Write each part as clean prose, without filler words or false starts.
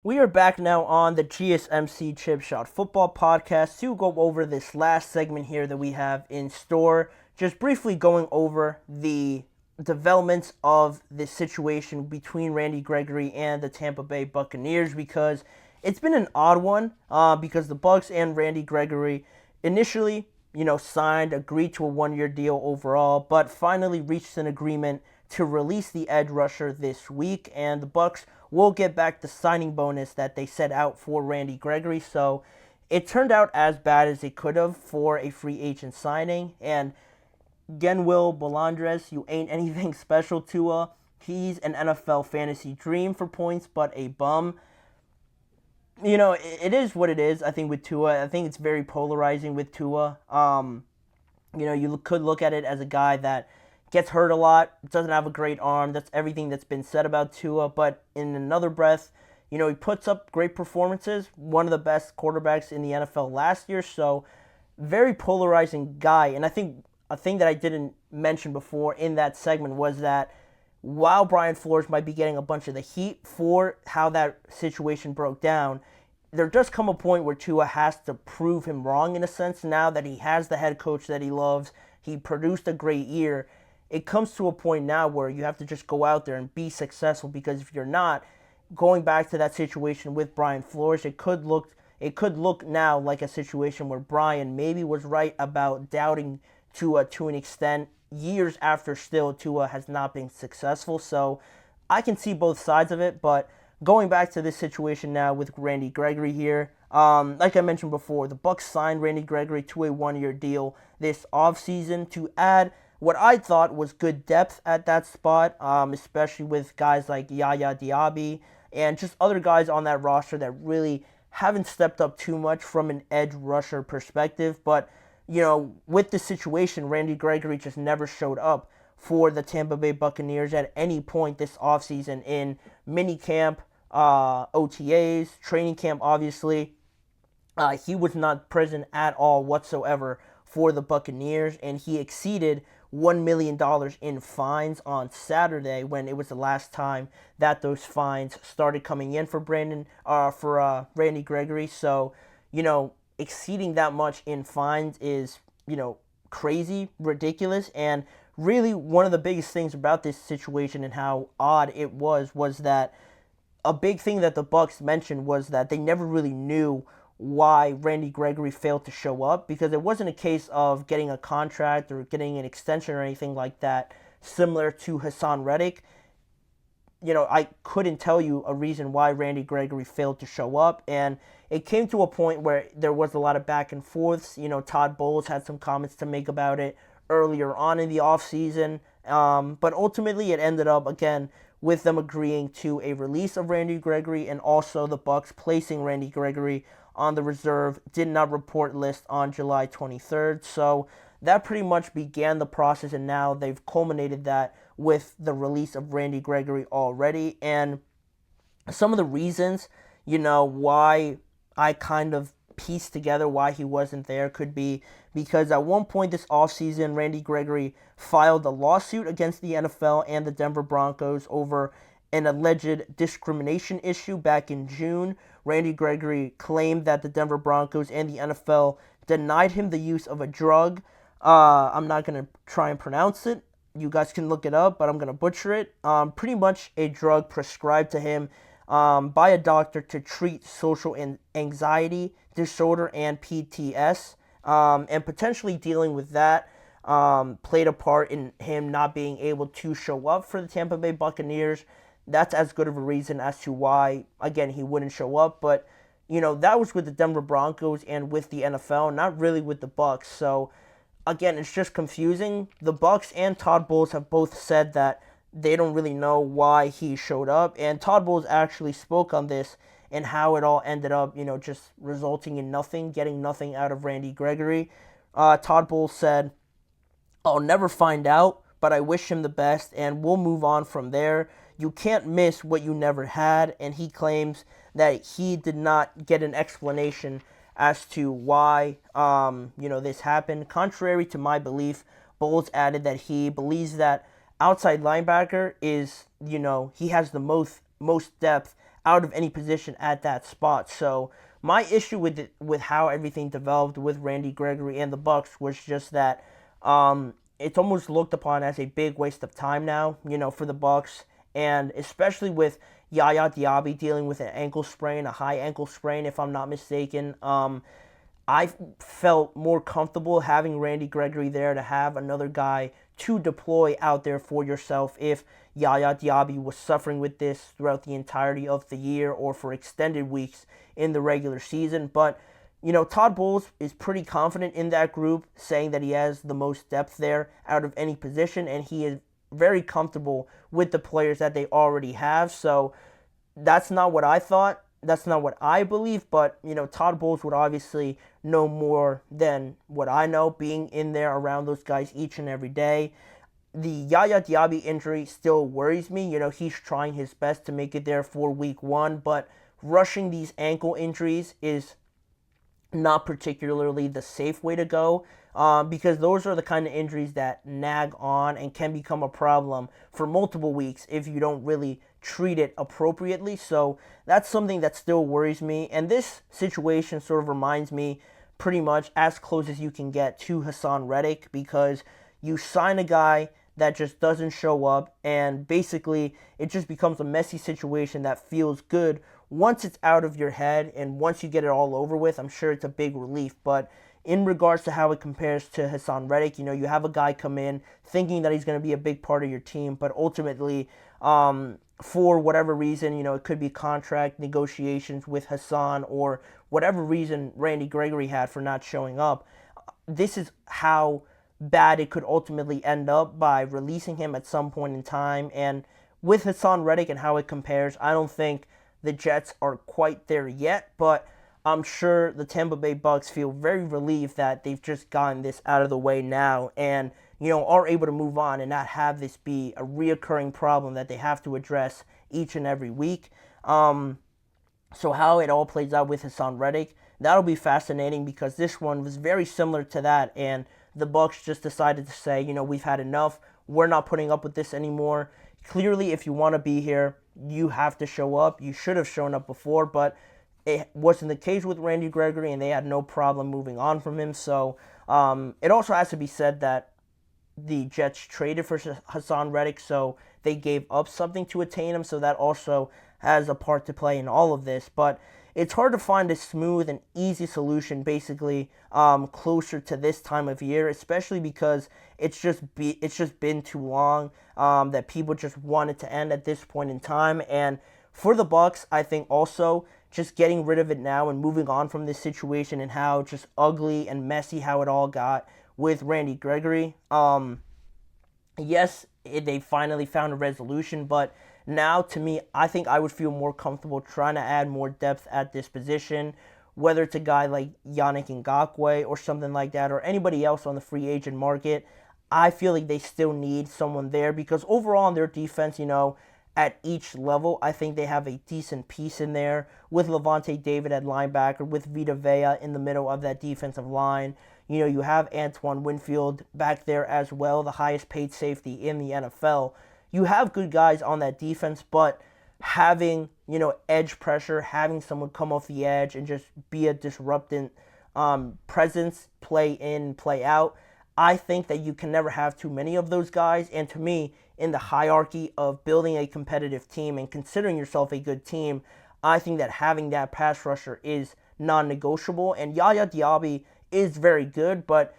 We are back now on the GSMC Chip Shot Football Podcast to go over this last segment here that we have in store. Just briefly going over the developments of this situation between Randy Gregory and the Tampa Bay Buccaneers, because it's been an odd one because the Bucs and Randy Gregory initially, agreed to a one-year deal overall, but finally reached an agreement to release the edge rusher this week, and the Bucs will get back the signing bonus that they set out for Randy Gregory. So it turned out as bad as it could have for a free agent signing. And Genwil Bolandres, you ain't anything special, Tua. He's an NFL fantasy dream for points, but a bum. It is what it is, I think, with Tua. I think it's very polarizing with Tua. You could look at it as a guy that gets hurt a lot, doesn't have a great arm. That's everything that's been said about Tua. But in another breath, he puts up great performances. One of the best quarterbacks in the NFL last year. So very polarizing guy. And I think a thing that I didn't mention before in that segment was that while Brian Flores might be getting a bunch of the heat for how that situation broke down, there does come a point where Tua has to prove him wrong in a sense now that he has the head coach that he loves. He produced a great year. It comes to a point now where you have to just go out there and be successful, because if you're not, going back to that situation with Brian Flores, it could look now like a situation where Brian maybe was right about doubting Tua to an extent years after still Tua has not been successful. So I can see both sides of it, but going back to this situation now with Randy Gregory here, like I mentioned before, the Bucs signed Randy Gregory to a one-year deal this offseason to add what I thought was good depth at that spot, especially with guys like Yaya Diaby and just other guys on that roster that really haven't stepped up too much from an edge rusher perspective. But, with the situation, Randy Gregory just never showed up for the Tampa Bay Buccaneers at any point this offseason in minicamp, OTAs, training camp, obviously. He was not present at all whatsoever for the Buccaneers, and he exceeded $1 million in fines on Saturday, when it was the last time that those fines started coming in for Randy Gregory. So, exceeding that much in fines is, crazy, ridiculous, and really one of the biggest things about this situation and how odd it was that a big thing that the Bucs mentioned was that they never really knew why Randy Gregory failed to show up, because it wasn't a case of getting a contract or getting an extension or anything like that similar to Hassan Reddick. I couldn't tell you a reason why Randy Gregory failed to show up, and it came to a point where there was a lot of back and forths. Todd Bowles had some comments to make about it earlier on in the offseason, but ultimately it ended up, again, with them agreeing to a release of Randy Gregory, and also the Bucs placing Randy Gregory on the reserve did not report list on July 23rd. So that pretty much began the process, and now they've culminated that with the release of Randy Gregory already. And some of the reasons, why I kind of pieced together why he wasn't there could be because at one point this offseason, Randy Gregory filed a lawsuit against the NFL and the Denver Broncos over an alleged discrimination issue back in June. Randy Gregory claimed that the Denver Broncos and the NFL denied him the use of a drug. I'm not going to try and pronounce it. You guys can look it up, but I'm going to butcher it. Pretty much a drug prescribed to him by a doctor to treat social anxiety disorder and PTS, and potentially dealing with that played a part in him not being able to show up for the Tampa Bay Buccaneers. That's as good of a reason as to why, again, he wouldn't show up. But, that was with the Denver Broncos and with the NFL, not really with the Bucs. So, again, it's just confusing. The Bucs and Todd Bowles have both said that they don't really know why he showed up. And Todd Bowles actually spoke on this and how it all ended up, just resulting in nothing, getting nothing out of Randy Gregory. Todd Bowles said, "I'll never find out, but I wish him the best, and we'll move on from there. You can't miss what you never had." And he claims that he did not get an explanation as to why, this happened. Contrary to my belief, Bowles added that he believes that outside linebacker is, he has the most depth out of any position at that spot. So my issue with how everything developed with Randy Gregory and the Bucs was just that it's almost looked upon as a big waste of time now, for the Bucs, and especially with Yaya Diaby dealing with an ankle sprain, a high ankle sprain, if I'm not mistaken. I felt more comfortable having Randy Gregory there to have another guy to deploy out there for yourself if Yaya Diaby was suffering with this throughout the entirety of the year or for extended weeks in the regular season. But, Todd Bowles is pretty confident in that group, saying that he has the most depth there out of any position, and he is very comfortable with the players that they already have. So that's not what I thought. That's not what I believe, but, Todd Bowles would obviously know more than what I know, being in there around those guys each and every day. The Yaya Diaby injury still worries me. He's trying his best to make it there for week 1, but rushing these ankle injuries is not particularly the safe way to go, because those are the kind of injuries that nag on and can become a problem for multiple weeks if you don't really treat it appropriately. So that's something that still worries me. And this situation sort of reminds me pretty much as close as you can get to Haason Reddick, because you sign a guy that just doesn't show up, and basically it just becomes a messy situation that feels good once it's out of your head, and once you get it all over with, I'm sure it's a big relief. But in regards to how it compares to Haason Reddick, you have a guy come in thinking that he's going to be a big part of your team, but ultimately, for whatever reason, it could be contract negotiations with Haason or whatever reason Randy Gregory had for not showing up. This is how bad it could ultimately end up by releasing him at some point in time. And with Haason Reddick and how it compares, I don't think the Jets are quite there yet, but I'm sure the Tampa Bay Bucs feel very relieved that they've just gotten this out of the way now and, are able to move on and not have this be a reoccurring problem that they have to address each and every week. So how it all plays out with Haason Reddick, that'll be fascinating, because this one was very similar to that, and the Bucs just decided to say, we've had enough. We're not putting up with this anymore. Clearly, if you want to be here, you have to show up. You should have shown up before, but it wasn't the case with Randy Gregory, and they had no problem moving on from him. So it also has to be said that the Jets traded for Haason Reddick, so they gave up something to attain him, so that also has a part to play in all of this. But it's hard to find a smooth and easy solution, basically, closer to this time of year, especially because it's just been too long that people just want it to end at this point in time. And for the Bucs, I think also just getting rid of it now and moving on from this situation and how just ugly and messy how it all got with Randy Gregory. Yes, they finally found a resolution, but now, to me, I think I would feel more comfortable trying to add more depth at this position, whether it's a guy like Yannick Ngakoue or something like that, or anybody else on the free agent market. I feel like they still need someone there, because overall in their defense, at each level, I think they have a decent piece in there with Levante David at linebacker, with Vita Vea in the middle of that defensive line. You have Antoine Winfield back there as well, the highest paid safety in the NFL. You have good guys on that defense, but having, edge pressure, having someone come off the edge and just be a disruptant presence, play in, play out, I think that you can never have too many of those guys. And to me, in the hierarchy of building a competitive team and considering yourself a good team, I think that having that pass rusher is non-negotiable. And Yaya Diaby is very good, but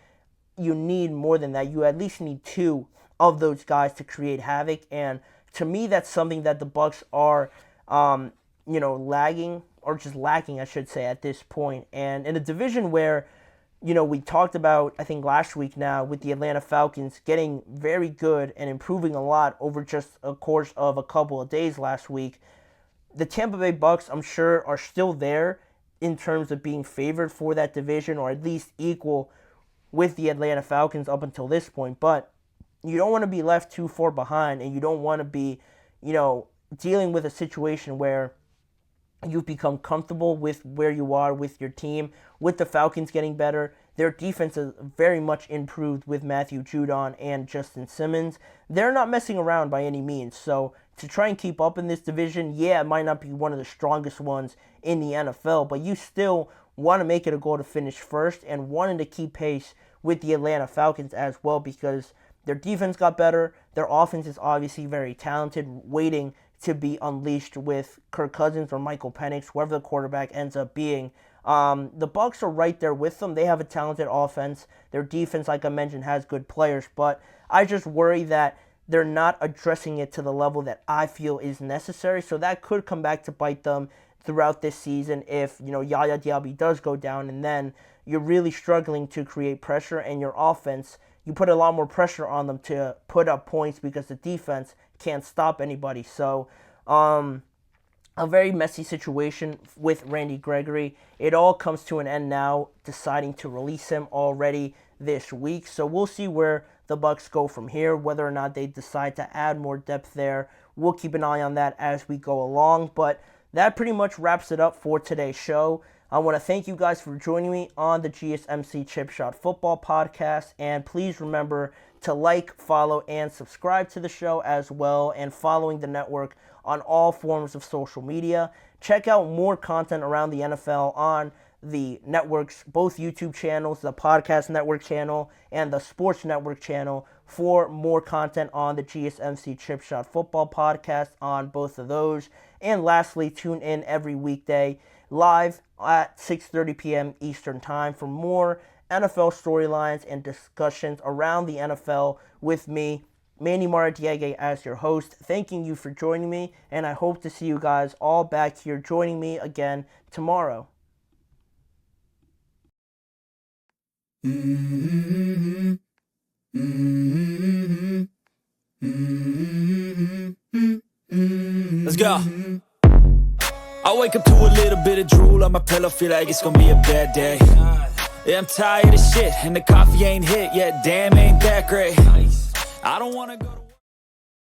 you need more than that. You at least need two of those guys to create havoc. And to me, that's something that the Bucs are, lagging, or just lacking, I should say, at this point. And in a division where, we talked about, I think last week now, with the Atlanta Falcons getting very good and improving a lot over just a course of a couple of days last week, the Tampa Bay Bucs, I'm sure, are still there in terms of being favored for that division, or at least equal with the Atlanta Falcons up until this point. But you don't want to be left too far behind, and you don't want to be, dealing with a situation where you've become comfortable with where you are with your team. With the Falcons getting better, their defense is very much improved with Matthew Judon and Justin Simmons. They're not messing around by any means. So to try and keep up in this division. Yeah, it might not be one of the strongest ones in the NFL, but you still want to make it a goal to finish first and wanting to keep pace with the Atlanta Falcons as well, because their defense got better. Their offense is obviously very talented, waiting to be unleashed with Kirk Cousins or Michael Penix, whoever the quarterback ends up being. The Bucs are right there with them. They have a talented offense. Their defense, like I mentioned, has good players, but I just worry that they're not addressing it to the level that I feel is necessary. So that could come back to bite them throughout this season if, Yaya Diaby does go down, and then you're really struggling to create pressure, and your offense, you put a lot more pressure on them to put up points because the defense can't stop anybody. So, a very messy situation with Randy Gregory. It all comes to an end now, deciding to release him already this week. So we'll see where the Bucs go from here, whether or not they decide to add more depth there. We'll keep an eye on that as we go along. But that pretty much wraps it up for today's show. I want to thank you guys for joining me on the GSMC Chip Shot Football Podcast. And please remember to like, follow, and subscribe to the show as well, and following the network on all forms of social media. Check out more content around the NFL on the network's both YouTube channels, the Podcast Network channel and the Sports Network channel, for more content on the GSMC Chip Shot Football Podcast on both of those. And lastly, tune in every weekday live at 6:30 p.m. Eastern Time for more NFL storylines and discussions around the NFL with me, Manny Maradiaga, as your host. Thanking you for joining me, and I hope to see you guys all back here joining me again tomorrow. Let's go. I wake up to a little bit of drool on my pillow, feel like it's gonna be a bad day. Yeah, I'm tired of shit, and the coffee ain't hit yet, damn, ain't that great. I don't wanna go to